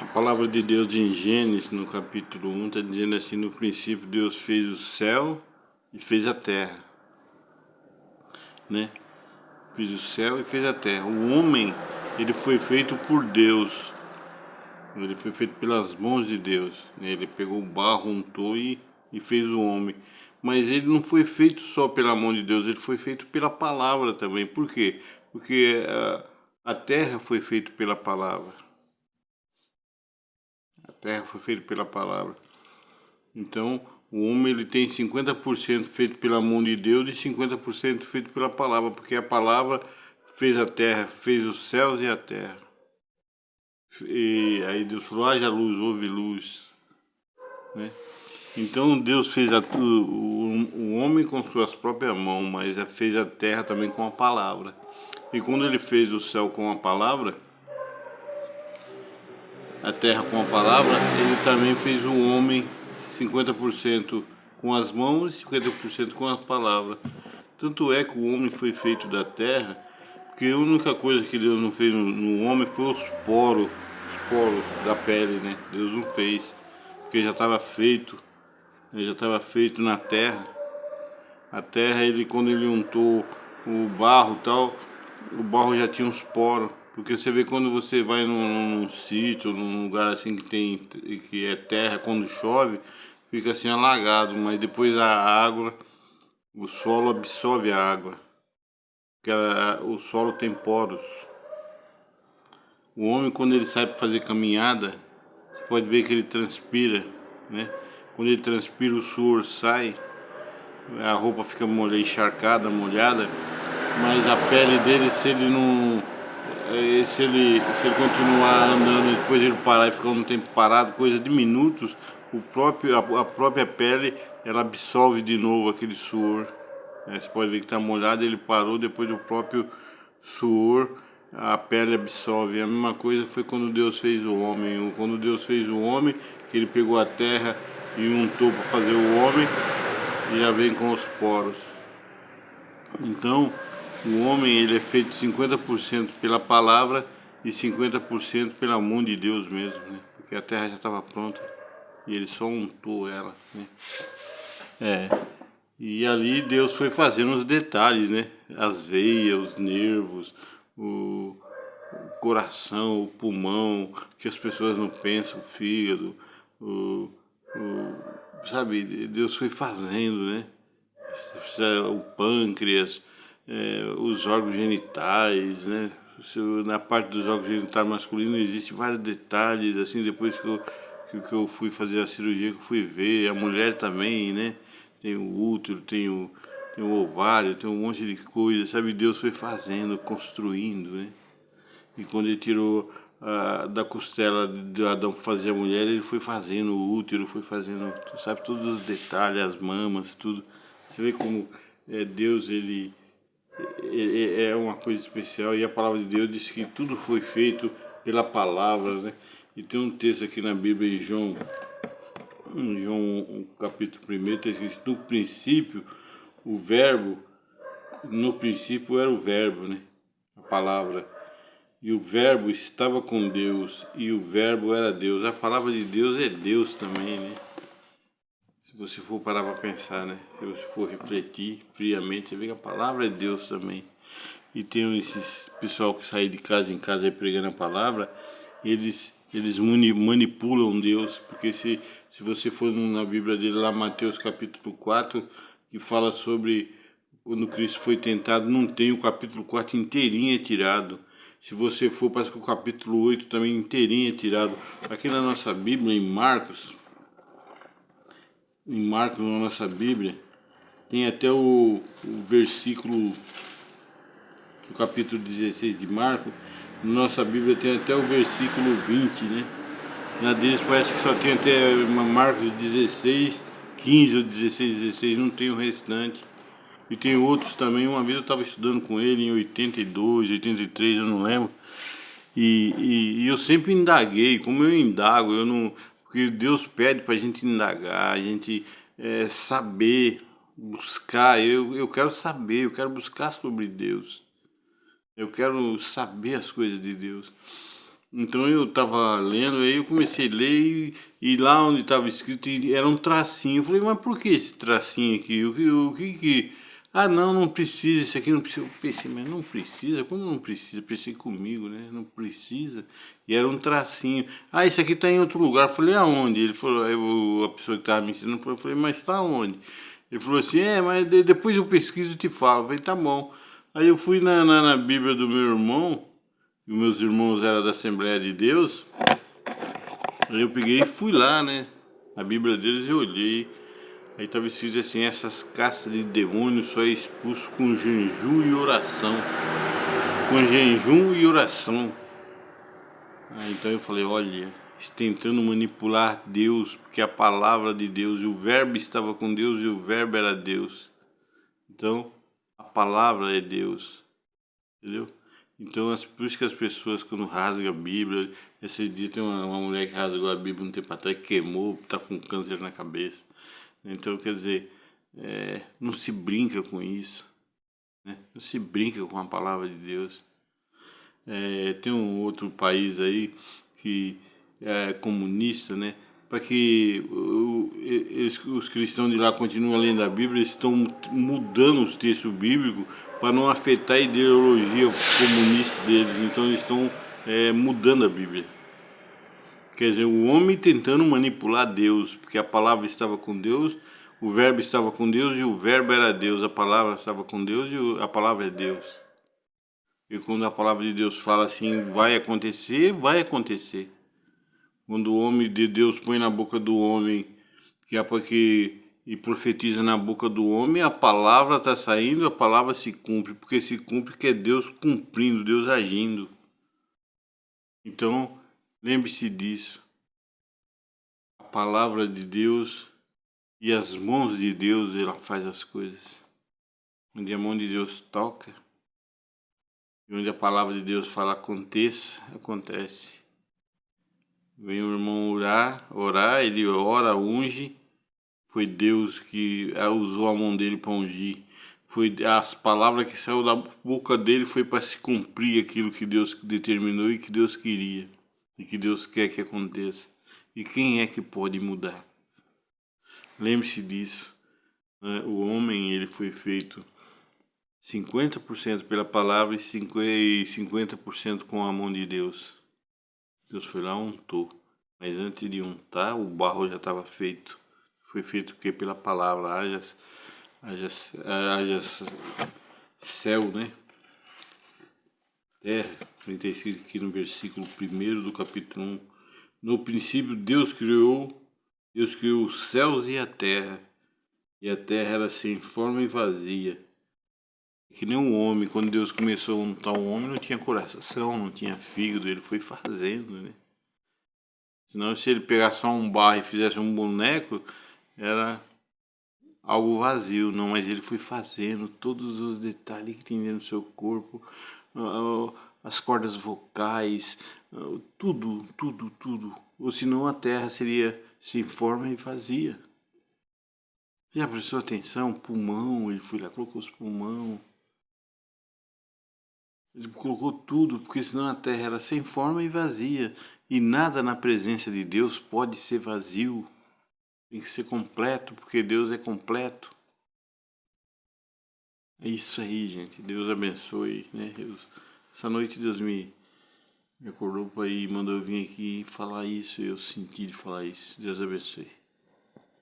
A palavra de Deus em Gênesis, no capítulo 1, está dizendo assim: no princípio Deus fez o céu e fez a terra, né? Fez o céu e fez a terra. O homem, ele foi feito por Deus, ele foi feito pelas mãos de Deus, né? Ele pegou o barro, untou e fez o homem. Mas ele não foi feito só pela mão de Deus, ele foi feito pela palavra também. Por quê? Porque a terra foi feita pela palavra. A terra foi feita pela palavra. Então, o homem ele tem 50% feito pela mão de Deus e 50% feito pela palavra, porque a palavra fez a terra, fez os céus e a terra. E aí Deus falou: haja luz, houve luz, né? Então Deus fez o homem com suas próprias mãos, mas fez a terra também com a palavra. E quando ele fez o céu com a palavra, a terra com a palavra, ele também fez o homem 50% com as mãos e 50% com a palavra. Tanto é que o homem foi feito da terra, porque a única coisa que Deus não fez no homem foi os poros da pele, né? Deus não fez, porque já estava feito, ele já estava feito na terra. A terra, ele quando ele untou o barro e tal, o barro já tinha uns poros. Porque você vê quando você vai num sítio, num lugar assim que é terra, quando chove, fica assim alagado, mas depois a água, o solo absorve a água. Porque o solo tem poros. O homem quando ele sai para fazer caminhada, você pode ver que ele transpira, né? Quando ele transpira o suor sai, a roupa fica encharcada, molhada, mas a pele dele, se ele não se ele continuar andando e depois ele parar e ficar um tempo parado, coisa de minutos, a própria pele ela absorve de novo aquele suor. Você pode ver que está molhado, ele parou, depois do próprio suor a pele absorve. A mesma coisa foi quando Deus fez o homem. Quando Deus fez o homem, que ele pegou a terra e untou para fazer o homem, e já vem com os poros. Então, o homem ele é feito 50% pela palavra e 50% pela mão de Deus mesmo, né? Porque a terra já estava pronta e ele só untou ela, né? E ali Deus foi fazendo os detalhes, né? As veias, os nervos, o coração, o pulmão, que as pessoas não pensam, o fígado, sabe? Deus foi fazendo, né? O pâncreas, os órgãos genitais, né? Na parte dos órgãos genitais masculinos existe vários detalhes, assim, depois que eu fui fazer a cirurgia, que eu fui ver, a mulher também, né? Tem o útero, tem o ovário, tem um monte de coisa, sabe? Deus foi fazendo, construindo, né? E quando ele tirou da costela de Adão para fazer a mulher, ele foi fazendo o útero, foi fazendo, sabe, todos os detalhes, as mamas, tudo. Você vê como Deus, ele é uma coisa especial, e a palavra de Deus diz que tudo foi feito pela palavra, né? E tem um texto aqui na Bíblia, em João capítulo 1, está escrito: no princípio, o verbo, no princípio era o verbo, né? A palavra. E o verbo estava com Deus, e o verbo era Deus. A palavra de Deus é Deus também, né? Se você for parar para pensar, né? Se você for refletir friamente, você vê que a palavra é Deus também. E tem esses pessoal que sai de casa em casa aí pregando a palavra, eles manipulam Deus, porque se você for na Bíblia dele lá, Mateus capítulo 4, que fala sobre quando Cristo foi tentado, não tem o capítulo 4 inteirinho tirado. Se você for, parece que o capítulo 8 também inteirinho é tirado. Aqui na nossa Bíblia, em Marcos na nossa Bíblia, tem até o versículo, o capítulo 16 de Marcos, na nossa Bíblia tem até o versículo 20, né? Na deles parece que só tem até Marcos 16, 15 ou 16, 16, não tem o restante. E tem outros também, uma vez eu estava estudando com ele em 82, 83, eu não lembro. E eu sempre indaguei, como eu indago, eu não. Porque Deus pede pra gente indagar, a gente saber, buscar. Eu quero saber, eu quero buscar sobre Deus. Eu quero saber as coisas de Deus. Então eu tava lendo, aí eu comecei a ler e lá onde estava escrito era um tracinho. Eu falei, mas por que esse tracinho aqui? O que? Ah, não, não precisa, isso aqui não precisa. Eu pensei, mas não precisa? Como não precisa? Pensei comigo, né? Não precisa. E era um tracinho. Ah, isso aqui tá em outro lugar. Eu falei, aonde? Ele falou, aí a pessoa que tava me ensinando falou, eu falei, mas tá onde? Ele falou assim, mas depois eu pesquiso e te falo. Eu falei, tá bom. Aí eu fui na Bíblia do meu irmão, e meus irmãos eram da Assembleia de Deus. Aí eu peguei e fui lá, né? Na Bíblia deles eu olhei. Aí estava escrito assim, essas castas de demônios só é expulso com jejum e oração. Com jejum e oração. Aí então eu falei, olha, tentando manipular Deus, porque a palavra de Deus, e o verbo estava com Deus e o verbo era Deus. Então, a palavra é Deus. Entendeu? Então, por isso que as pessoas, quando rasgam a Bíblia, esse dia tem uma mulher que rasgou a Bíblia um tempo atrás, queimou, tá com câncer na cabeça. Então, quer dizer, não se brinca com isso, né? Não se brinca com a palavra de Deus. Tem um outro país aí que é comunista, né? Para que os cristãos de lá continuem lendo a Bíblia, eles estão mudando os textos bíblicos para não afetar a ideologia comunista deles. Então eles estão mudando a Bíblia. Quer dizer, o homem tentando manipular Deus, porque a palavra estava com Deus, o verbo estava com Deus e o verbo era Deus. A palavra estava com Deus e a palavra é Deus. E quando a palavra de Deus fala assim, vai acontecer, vai acontecer. Quando o homem de Deus põe na boca do homem, que é porque e profetiza na boca do homem, a palavra está saindo, a palavra se cumpre, porque se cumpre que é Deus cumprindo, Deus agindo. Então, lembre-se disso. A palavra de Deus e as mãos de Deus, ela faz as coisas. Onde a mão de Deus toca, e onde a palavra de Deus fala aconteça, acontece. Vem o irmão orar, ele ora, unge. Foi Deus que usou a mão dele para ungir. Foi as palavras que saíram da boca dele foi para se cumprir aquilo que Deus determinou e que Deus queria. E que Deus quer que aconteça. E quem é que pode mudar? Lembre-se disso. Né? O homem ele foi feito 50% pela palavra e 50% com a mão de Deus. Deus foi lá e untou. Mas antes de untar, o barro já estava feito. Foi feito o quê? Pela palavra. Haja céu, né? Terra. Está escrito aqui no versículo 1 do capítulo 1. No princípio Deus criou os céus e a terra era sem forma e vazia. Que nem um homem, quando Deus começou a untar o homem, não tinha coração, não tinha fígado, ele foi fazendo, né? Senão, se ele pegasse só um barro e fizesse um boneco, era algo vazio, não, mas ele foi fazendo todos os detalhes que tem dentro do seu corpo, as cordas vocais, tudo, tudo, tudo. Ou senão a terra seria sem forma e vazia. Já prestou atenção? Pulmão, ele foi lá, colocou os pulmão. Ele colocou tudo, porque senão a terra era sem forma e vazia. E nada na presença de Deus pode ser vazio. Tem que ser completo, porque Deus é completo. É isso aí, gente. Deus abençoe, né? Essa noite Deus me acordou para ir, mandou eu vir aqui falar isso. Eu senti de falar isso. Deus abençoe.